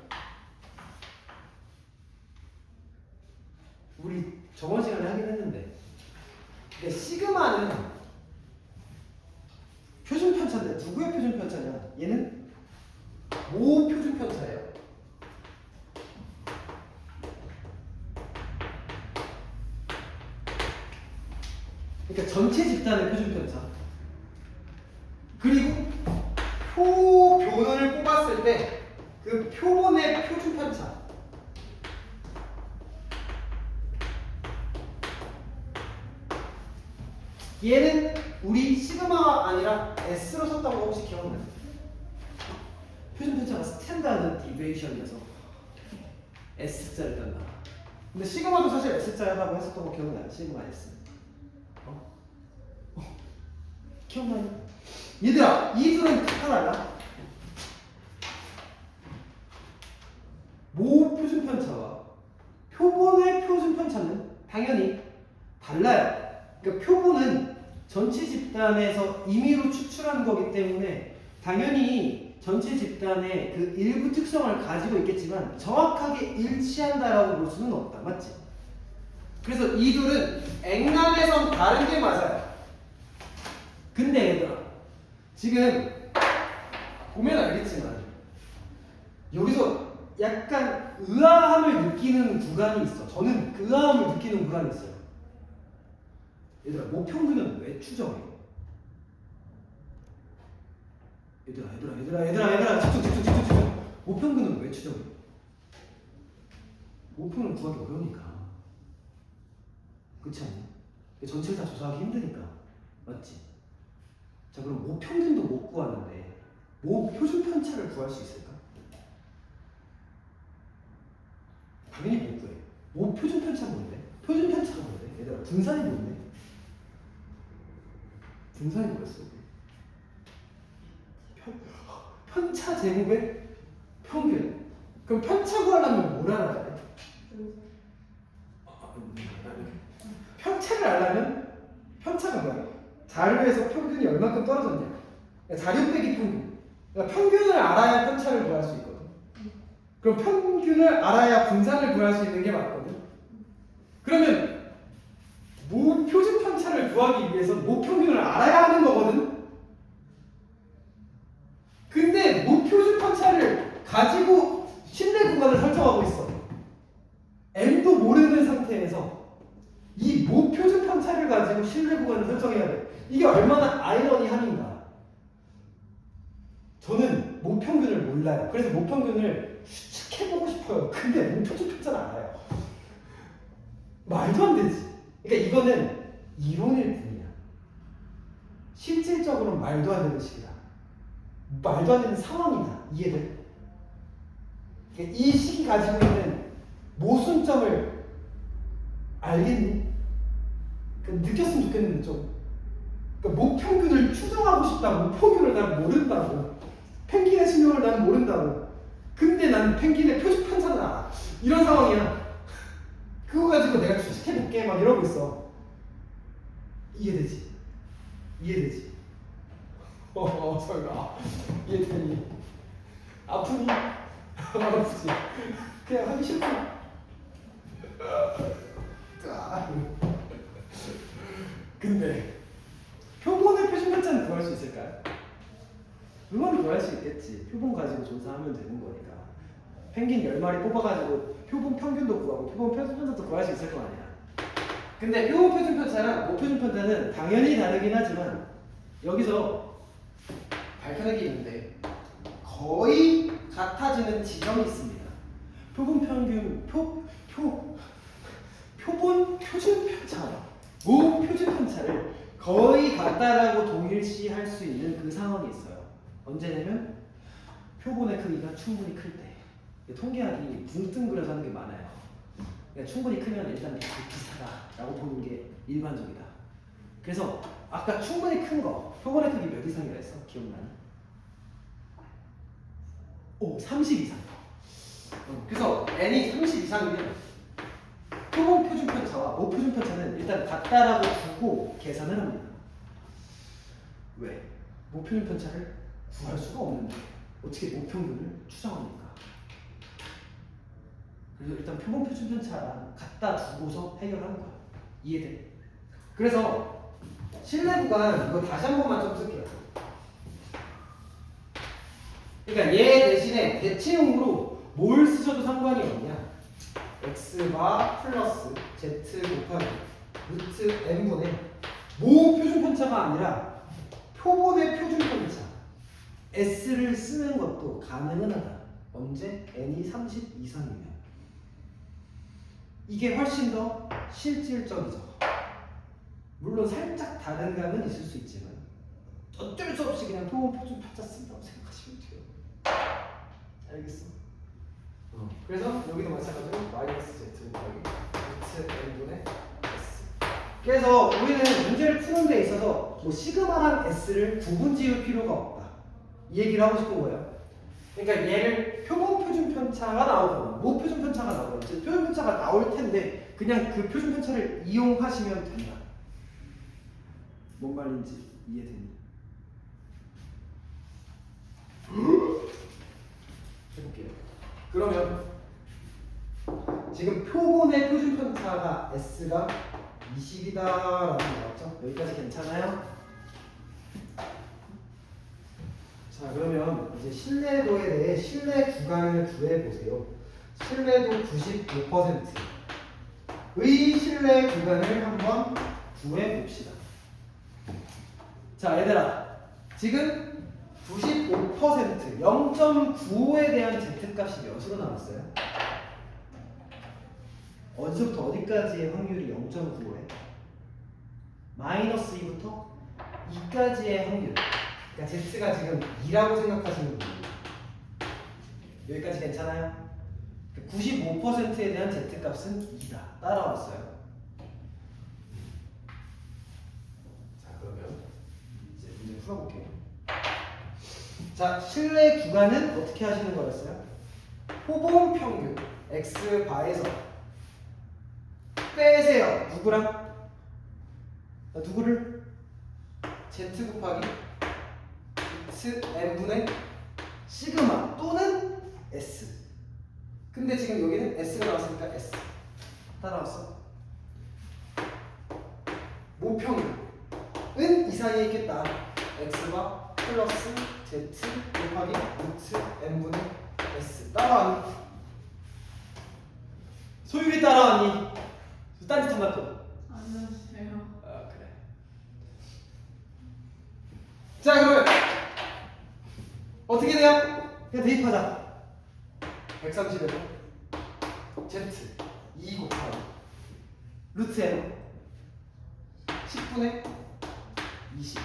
우리 저번 시간에 하긴 했는데, 그러니까 시그마는 표준 편차인데 누구의 표준 편차냐? 얘는 모 표준 편차예요. 그러니까 전체 집단의 표준 편차. 그리고 표본을 뽑았을 때 그 표본의 표준 편차. 얘는 우리 시그마가 아니라 S로 썼다고 혹시 기억나요? 표준 편차가 스탠다드 디베이션이어서 S자를 딴다. 근데 시그마도 사실 S자라고 했었던 거 기억나요? 시그마 S. 기억나요? 얘들아, 이 둘은 다 달라. 모 표준 편차와 표본의 표준 편차는 당연히 달라요. 그러니까 표본은 전체 집단에서 임의로 추출한 거기 때문에 당연히 전체 집단의 그 일부 특성을 가지고 있겠지만 정확하게 일치한다라고 볼 수는 없다. 맞지? 그래서 이 둘은 앵남에선 다른 게 맞아요. 근데 얘들아, 지금 보면 알겠지만 여기서 약간 의아함을 느끼는 구간이 있어. 저는 그 의아함을 느끼는 구간이 있어요. 얘들아, 모평균은 왜 추정해? 얘들아, 집중. 모평균은 왜 추정해? 모평을 구하기 어려우니까. 그렇지 않냐? 전체를 다 조사하기 힘드니까. 맞지? 자, 그럼 모평균도 못 구하는데 표준 편차를 구할 수 있을까? 당연히 못 구해. 표준 편차가 뭔데? 표준 편차가 뭔데? 얘들아, 분산이 뭔데? 분산이 뭐였어? 편차 제곱의 평균. 그럼 편차 구하려면 뭘 알아야 돼? 편차를 알려면 편차가 뭐야? 자료에서 평균이 얼마큼 떨어졌냐? 그러니까 자료 빼기 평균. 그러니까 평균을 알아야 편차를 구할 수 있거든. 그럼 평균을 알아야 분산을 구할 수 있는 게 맞거든. 그러면 표준 편차를 구하기 위해서 모평균을 알아야 하는 거거든. 근데 표준 편차를 가지고 신뢰 구간을 설정하고 있어. m도 모르는 상태에서 이 표준 편차를 가지고 신뢰 구간을 설정해야 돼. 이게 얼마나 아이러니함인가. 저는 모평균을 몰라요. 그래서 모평균을 추측해보고 싶어요. 근데 표준 편차는 알아요. 말도 안 되지. 그러니까 이거는 이론일 뿐이야. 실질적으로는 말도 안 되는 식이다. 말도 안 되는 상황이다. 이해돼? 그러니까 이 식이 가지고 있는 모순점을 알겠니? 그러니까 느꼈으면 좋겠는데 좀. 그러니까 모평균을 추정하고 싶다고. 모평균을 난 모른다고. 펭귄의 신용을 난 모른다고. 근데 난 펭귄의 표준 편차는 알아. 이런 상황이야. 그거 가지고 내가 추측해볼게 막 이러고 있어. 이해되지? 이해되지? 설마 이해되니? 아프니? 아프지? 그냥 하기 싫다. 근데 표본의 표준 편차는 구할 수 있을까요? 그거는 구할 수 있겠지. 표본 가지고 조사하면 되는 거니까. 펭귄 10마리 뽑아가지고 표본 평균도 구하고 표본 표준 편차도 구할 수 있을 거 아니야. 근데 표본 표준 편차랑 모표준 편차는 당연히 다르긴 하지만 여기서 밝혀내기 있는데 거의 같아지는 지점이 있습니다. 표본 평균, 표본 표준 편차, 모표준 편차를 거의 같다라고 동일시할 수 있는 그 상황이 있어요. 언제냐면 표본의 크기가 충분히 클 때. 통계학이 붕뜬그려서 하는 게 많아요. 그러니까 충분히 크면 일단 비슷하다라고 보는 게 일반적이다. 그래서 아까 충분히 큰 거, 표본의 크기 몇 이상이라 했어? 기억나니? 30 이상. 그래서 n이 30 이상이면 표본 표준 편차와 모표준 편차는 일단 같다라고 두고 계산을 합니다. 왜? 모표준 편차를 구할 수가 없는데 어떻게 모평균을 추정합니까? 그래서 일단 표본 표준 편차랑 갖다 두고서 해결하는 거야. 이해돼? 그래서 신뢰 구간 이거 다시 한 번만 좀 쓸게요. 그러니까 얘 대신에 대체용으로 뭘 쓰셔도 상관이 없냐? x바 플러스 z 곱하기 루트 n분의 모 표준 편차가 아니라 표본의 표준 편차 s를 쓰는 것도 가능은 하다. 언제? n이 30 이상이면. 이게 훨씬 더 실질적이죠. 물론 살짝 다른 감은 있을 수 있지만 어쩔 수 없이 그냥 표본 표준 편차 쓴다고 생각하시면 돼요. 알겠어? 그래서 여기도 마찬가지로 마이너스 z 곱하기 루트 n분의 s. 그래서 우리는 문제를 푸는 데 있어서 뭐 시그마랑 s를 구분 지을 필요가 없다. 이 얘기를 하고 싶은 거예요. 그러니까 얘를 표본 표준 편차가 나오거나 모 표준 편차가 나오거나 표준 편차가 나올 텐데 그냥 그 표준 편차를 이용하시면 된다. 뭔 말인지 이해되니? 해볼게요. 그러면 지금 표본의 표준 편차가 S가 20이다라고 나왔죠? 여기까지 괜찮아요? 자, 그러면 이제 신뢰도에 대해 신뢰 구간을 구해보세요. 신뢰도 95%의 신뢰 구간을 한번 구해봅시다. 자, 얘들아, 지금 95% 0.95에 대한 Z값이 몇으로 나왔어요? 어디서부터 어디까지의 확률이 0.95에? 마이너스 2부터 2까지의 확률. 그러니까 Z가 지금 2라고 생각하시는 분이에요. 여기까지 괜찮아요? 95%에 대한 Z값은 2다. 따라왔어요. 자, 그러면 이제 문제 풀어볼게요. 자, 실내 구간은 어떻게 하시는 거였어요? 호봉 평균 x 바에서 빼세요. 누구랑? 누구를? z 곱하기 x n분의 시그마 또는 s. 근데 지금 여기는 s가 나왔으니까 s. 따라왔어? 모평균은 이 사이에 있겠다. x가 플러스 z 곱하기 루트 n분의 s. 따라왔니? 소율이 따라왔니? 딴짓한다 또.
안녕하세요.
아, 그래. 자, 그러면 어떻게 돼요? 그냥 대입하자. 130에서 z 2 곱하기 루트 n 10분의 20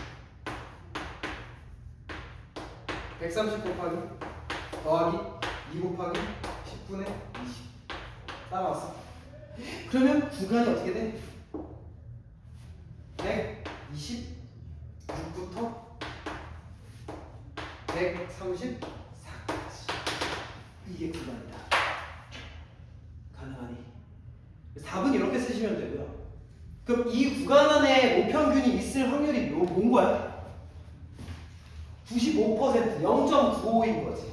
130 곱하기 더하기 2 곱하기 10분의 20 따라왔어. 그러면 구간이 어떻게 돼? 126부터 134까지 이게 구간이다. 가능하니? 4분 이렇게 쓰시면 되고요. 그럼 이 구간 안에 모평균이 있을 확률이 뭔 거야? 95%, 0.95인 거지.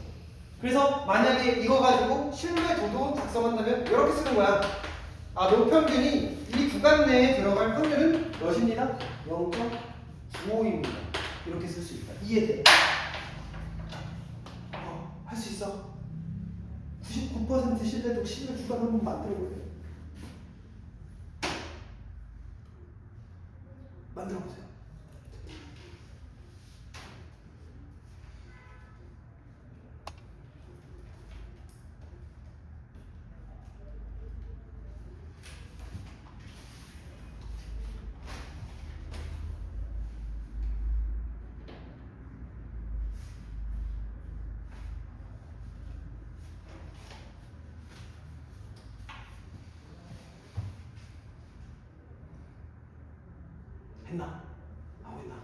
그래서 만약에 이거 가지고 신뢰 도도 작성한다면 이렇게 쓰는 거야. 아, 모평균이 이 구간 내에 들어갈 확률은 몇입니다? 0.95입니다. 이렇게 쓸 수 있다. 이해돼? 할 수 있어. 99% 신뢰도 신뢰 구간 한번 만들어볼래? 만들어보세요. 했나? 하고 있나?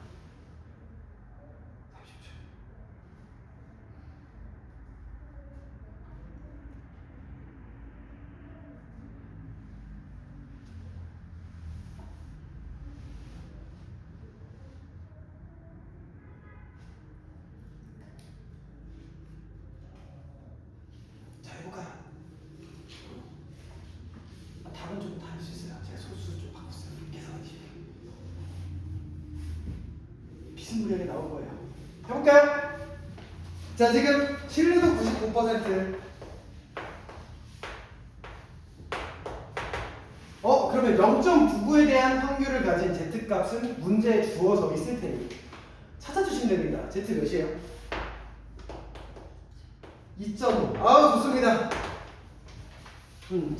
30초. 자, 해볼까요? 답은 좀 다 할 수 있어요. 제가 소수 좀 바꿨어요. 계산하기 쉽게. 비스무리하게 나올 거예요. 해볼까요? 자, 지금 신뢰도 99%. 그러면 0.99에 대한 확률을 가진 Z값은 문제에 주어져 있을 테니 찾아주시면 됩니다. Z 몇이에요? 2.5. 아우, 좋습니다. 자,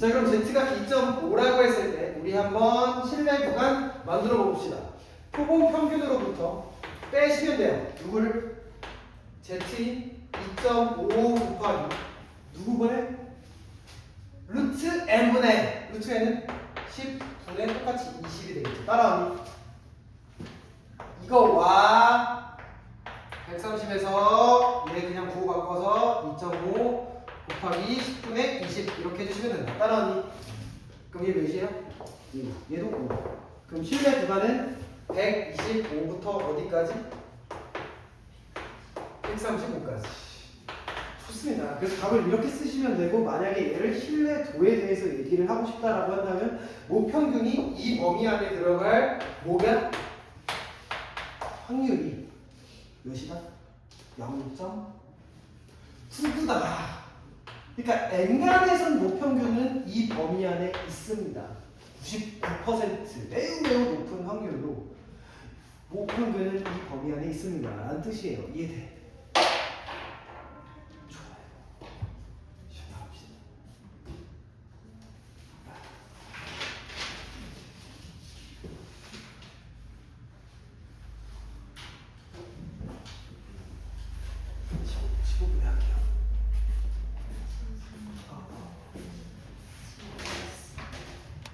그럼 Z가 2.5라고 했을 때 우리 한번 신뢰 구간 만들어 봅시다. 표본 평균으로부터 빼시면 돼요. 누구를? Z인 2.5 곱하기 누구분의? 루트 n분의 루트 n은 10분의 똑같이 20이 되겠죠. 따라하니? 이거와 130에서 얘 그냥 구호 바꿔서 2.5 곱하기 10분의 20 이렇게 해주시면 된다. 따라하니? 그럼 얘 몇이에요? 5. 얘도 5. 그럼 신뢰 구간은 125부터 어디까지? 135까지. 좋습니다. 그래서 답을 이렇게 쓰시면 되고, 만약에 얘를 신뢰도에 대해서 얘기를 하고 싶다라고 한다면 모평균이 이 범위 안에 들어갈 뭐가? 확률이 몇이다? 0.99다. 그러니까 N간에선 모평균은 이 범위 안에 있습니다. 99% 매우 높은 확률로 모평균은 이 범위 안에 있습니다. 라는 뜻이에요. 이해돼?